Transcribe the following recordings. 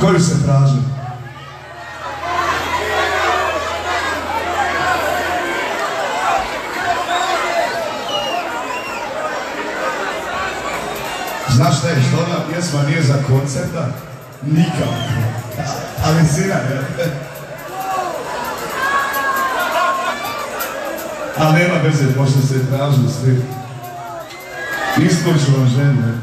Koju se traži? Znaš šta je, što ona pjesma nije za koncerta? Nikako. Ali sina, je. Ali nema veze, pošto se tražili svi. Iskoču vam žene.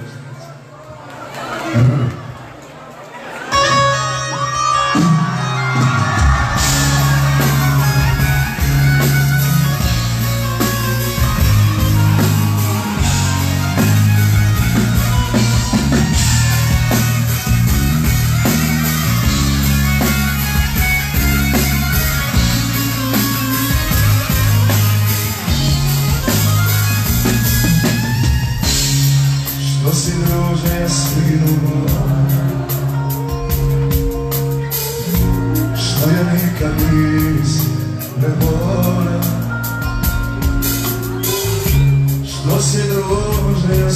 Što si druže stinuo, što ja nikad nisi ne voleo, što si druže